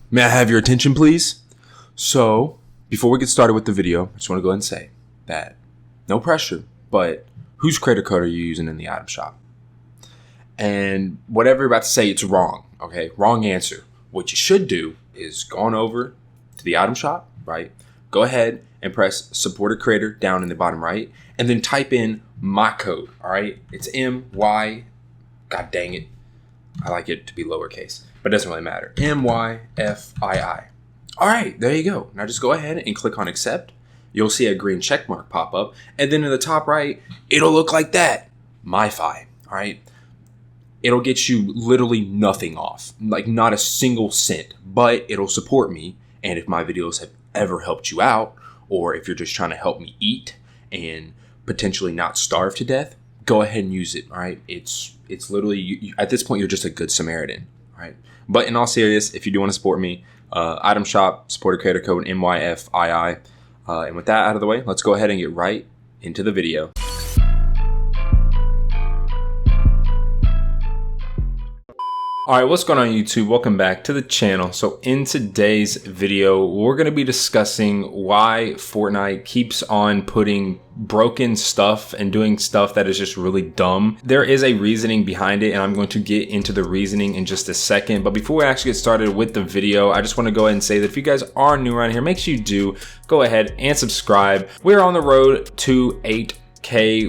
May I have your attention, please? So, before we get started with the video, I just want to go ahead and say that no pressure, but whose creator code are you using in the item shop? And whatever you're about to say, it's wrong, okay? Wrong answer. What you should do is go on over to the item shop, right? Go ahead and press Support-A-Creator down in the bottom right, and then type in my code, all right? It's MY, god dang it. I like it to be lowercase, but it doesn't really matter. myfii. All right, there you go. Now just go ahead and click on accept. You'll see a green check mark pop up, and then in the top right, it'll look like that. myfii, all right? It'll get you literally nothing off, like not a single cent, but it'll support me. And if my videos have ever helped you out, or if you're just trying to help me eat and potentially not starve to death, go ahead and use it, all right? It's literally, at this point, you're just a good Samaritan, all right? But in all seriousness, if you do want to support me, item shop, Support-A-Creator Code, myfii. And with that out of the way, let's go ahead and get right into the video. All right, what's going on YouTube? Welcome back to the channel. So in today's video, we're going to be discussing why Fortnite keeps on putting broken stuff and doing stuff that is just really dumb. There is a reasoning behind it, and I'm going to get into the reasoning in just a second. But before we actually get started with the video, I just want to go ahead and say that if you guys are new around here, make sure you do go ahead and subscribe. We're on the road to 8K.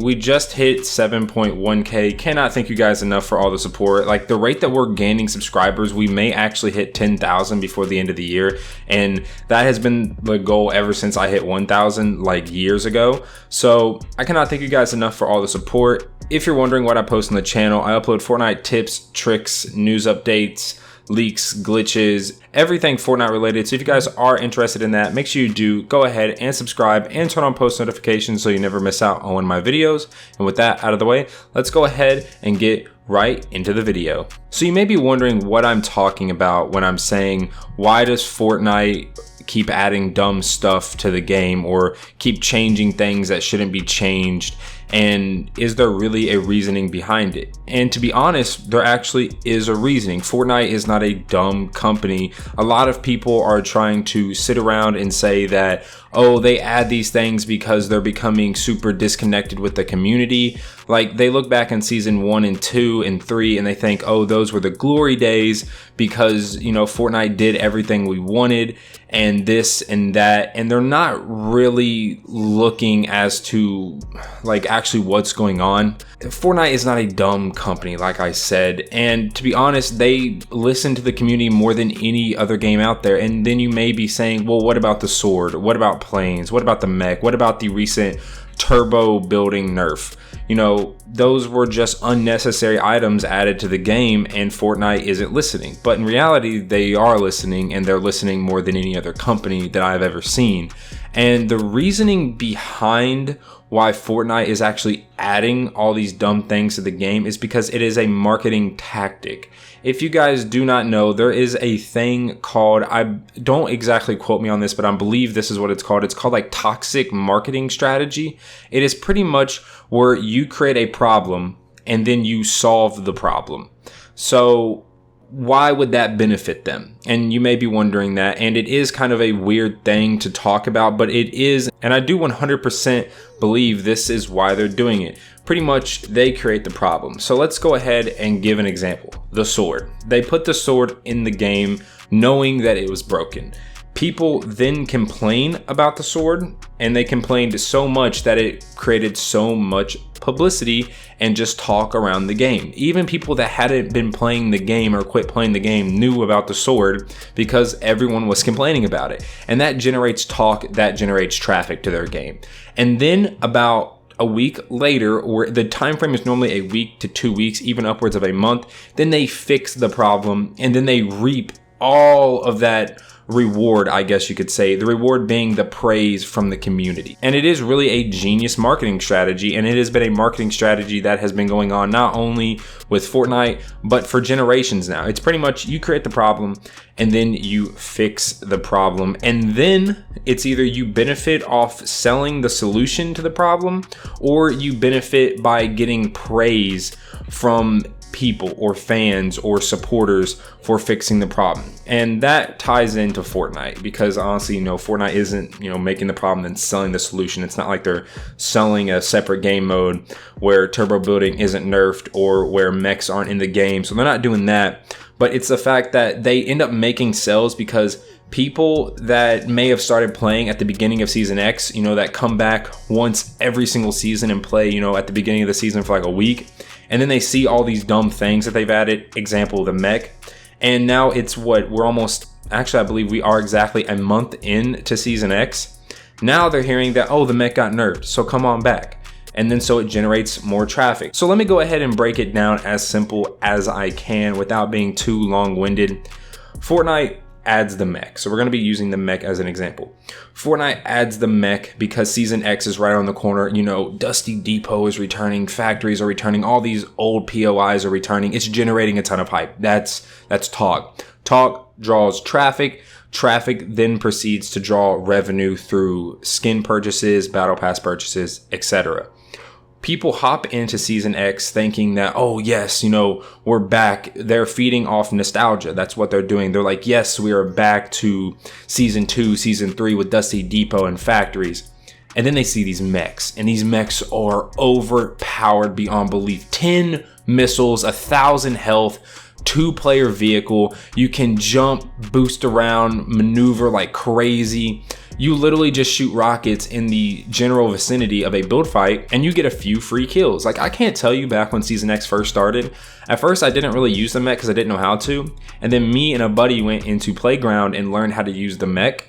We just hit 7.1K. Cannot thank you guys enough for all the support. Like the rate that we're gaining subscribers, we may actually hit 10,000 before the end of the year, and that has been the goal ever since I hit 1,000 like years ago. So I cannot thank you guys enough for all the support. If you're wondering what I post on the channel, I upload Fortnite tips, tricks, news updates, leaks, glitches, everything Fortnite related. So if you guys are interested in that, make sure you do go ahead and subscribe and turn on post notifications so you never miss out on one of my videos. And with that out of the way, let's go ahead and get right into the video. So you may be wondering what I'm talking about when I'm saying, why does Fortnite keep adding dumb stuff to the game or keep changing things that shouldn't be changed? And is there really a reasoning behind it? And to be honest, there actually is a reasoning. Fortnite is not a dumb company. A lot of people are trying to sit around and say that, oh, they add these things because they're becoming super disconnected with the community. Like they look back in season 1 and 2 and 3 and they think, oh, those were the glory days because, you know, Fortnite did everything we wanted and this and that. And they're not really looking as to like actually what's going on. Fortnite is not a dumb company, like I said, and to be honest, they listen to the community more than any other game out there. And then you may be saying, well, what about the sword? What about planes? What about the mech? What about the recent turbo building nerf? You know, those were just unnecessary items added to the game, and Fortnite isn't listening. But in reality, they are listening, and they're listening more than any other company that I've ever seen. And the reasoning behind why Fortnite is actually adding all these dumb things to the game is because it is a marketing tactic. If you guys do not know, there is a thing called, I don't exactly quote me on this, but I believe this is what it's called. It's called like toxic marketing strategy. It is pretty much where you create a problem and then you solve the problem. So why would that benefit them? And you may be wondering that, and it is kind of a weird thing to talk about, but it is, and I do 100% believe this is why they're doing it. Pretty much they create the problem. So let's go ahead and give an example. The sword. They put the sword in the game knowing that it was broken. People then complain about the sword, and they complained so much that it created so much publicity and just talk around the game. Even people that hadn't been playing the game or quit playing the game knew about the sword because everyone was complaining about it. And that generates talk, that generates traffic to their game. And then about a week later, or the time frame is normally a week to 2 weeks, even upwards of a month, then they fix the problem and then they reap all of that reward, I guess you could say, the reward being the praise from the community. And it is really a genius marketing strategy, and it has been a marketing strategy that has been going on not only with Fortnite, but for generations now. It's pretty much you create the problem and then you fix the problem, and then it's either you benefit off selling the solution to the problem, or you benefit by getting praise from people or fans or supporters for fixing the problem. And that ties into Fortnite, because honestly, Fortnite isn't, making the problem and selling the solution. It's not like they're selling a separate game mode where turbo building isn't nerfed or where mechs aren't in the game. So they're not doing that. But it's the fact that they end up making sales because people that may have started playing at the beginning of Season X, that come back once every single season and play, at the beginning of the season for like a week. And then they see all these dumb things that they've added, example, the mech. And now it's I believe we are exactly a month into Season X. Now they're hearing that, oh, the mech got nerfed, so come on back. And then so it generates more traffic. So let me go ahead and break it down as simple as I can without being too long-winded. Fortnite adds the mech. So we're going to be using the mech as an example. Fortnite adds the mech because Season X is right on the corner. Dusty Depot is returning, factories are returning, all these old POIs are returning. It's generating a ton of hype. That's talk. Talk draws traffic. Traffic then proceeds to draw revenue through skin purchases, battle pass purchases, etc. People hop into Season X thinking that, oh yes, we're back. They're feeding off nostalgia. That's what they're doing. They're like, yes, we are back to Season 2, Season 3 with Dusty Depot and factories. And then they see these mechs, and these mechs are overpowered beyond belief. 10 missiles, 1,000 health, 2-player vehicle. You can jump, boost around, maneuver like crazy. You literally just shoot rockets in the general vicinity of a build fight and you get a few free kills. Like, I can't tell you back when Season X first started. At first, I didn't really use the mech because I didn't know how to. And then me and a buddy went into Playground and learned how to use the mech.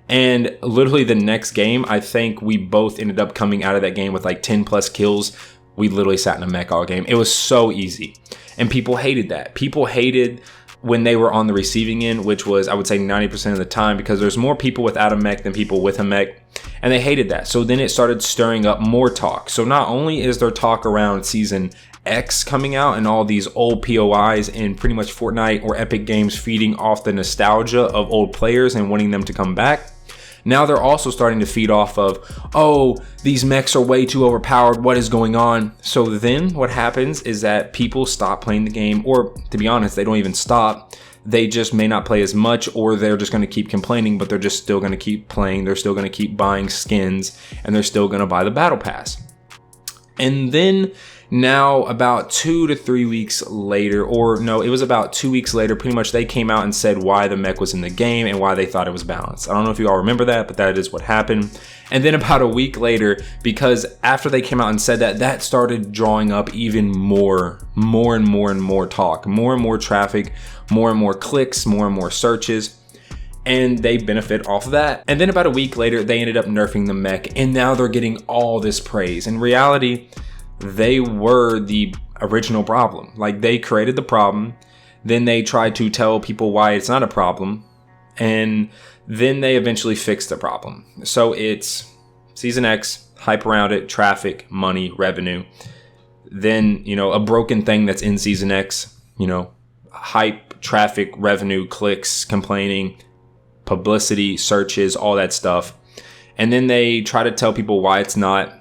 And literally the next game, I think we both ended up coming out of that game with like 10 plus kills. We literally sat in a mech all game. It was so easy. And people hated that. People hated when they were on the receiving end, which was, I would say, 90% of the time, because there's more people without a mech than people with a mech, and they hated that. So then it started stirring up more talk. So not only is there talk around Season X coming out and all these old POIs and pretty much Fortnite or Epic Games feeding off the nostalgia of old players and wanting them to come back, now they're also starting to feed off of, oh, these mechs are way too overpowered, what is going on? So then what happens is that people stop playing the game, or to be honest, they don't even stop. They just may not play as much, or they're just going to keep complaining, but they're just still going to keep playing. They're still going to keep buying skins, and they're still going to buy the battle pass. And then now about 2 to 3 weeks later, or no, it was about 2 weeks later, pretty much they came out and said why the mech was in the game and why they thought it was balanced. I don't know if you all remember that, but that is what happened. And then about a week later, because after they came out and said that, that started drawing up even more and more talk, more and more traffic, more and more clicks, more and more searches. And they benefit off of that. And then about a week later, they ended up nerfing the mech, and now they're getting all this praise. In reality, they were the original problem. Like, they created the problem, then they tried to tell people why it's not a problem, and then they eventually fixed the problem. So it's Season X, hype around it, traffic, money, revenue. Then, a broken thing that's in Season X, hype, traffic, revenue, clicks, complaining, publicity, searches, all that stuff. And then they try to tell people why it's not,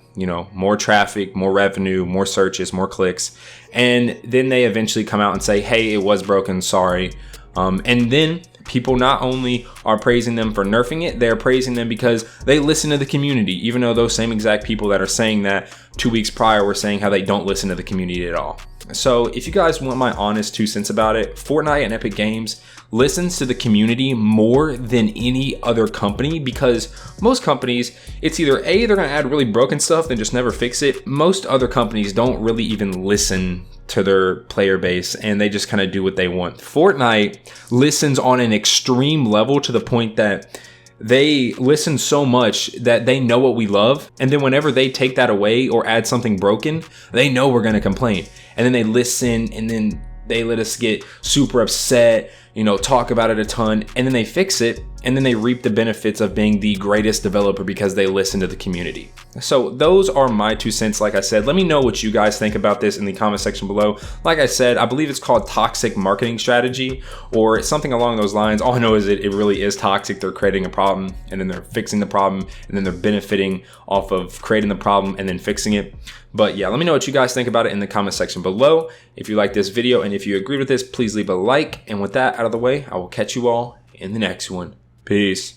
more traffic, more revenue, more searches, more clicks. And then they eventually come out and say, hey, it was broken, sorry. And then people not only are praising them for nerfing it, they're praising them because they listen to the community, even though those same exact people that are saying that 2 weeks prior were saying how they don't listen to the community at all. So if you guys want my honest 2 cents about it, Fortnite and Epic Games listens to the community more than any other company, because most companies, it's either A, they're going to add really broken stuff and just never fix it. Most other companies don't really even listen to their player base, and they just kind of do what they want. Fortnite listens on an extreme level, to the point that they listen so much that they know what we love, and then whenever they take that away or add something broken, they know we're going to complain, and then they listen, and then they let us get super upset, talk about it a ton, and then they fix it, and then they reap the benefits of being the greatest developer because they listen to the community. So those are my 2 cents. Like I said, let me know what you guys think about this in the comment section below. Like I said, I believe it's called toxic marketing strategy or something along those lines. All I know is it really is toxic. They're creating a problem and then they're fixing the problem and then they're benefiting off of creating the problem and then fixing it. But yeah, let me know what you guys think about it in the comment section below. If you like this video and if you agree with this, please leave a like. And with that out of the way, I will catch you all in the next one. Peace.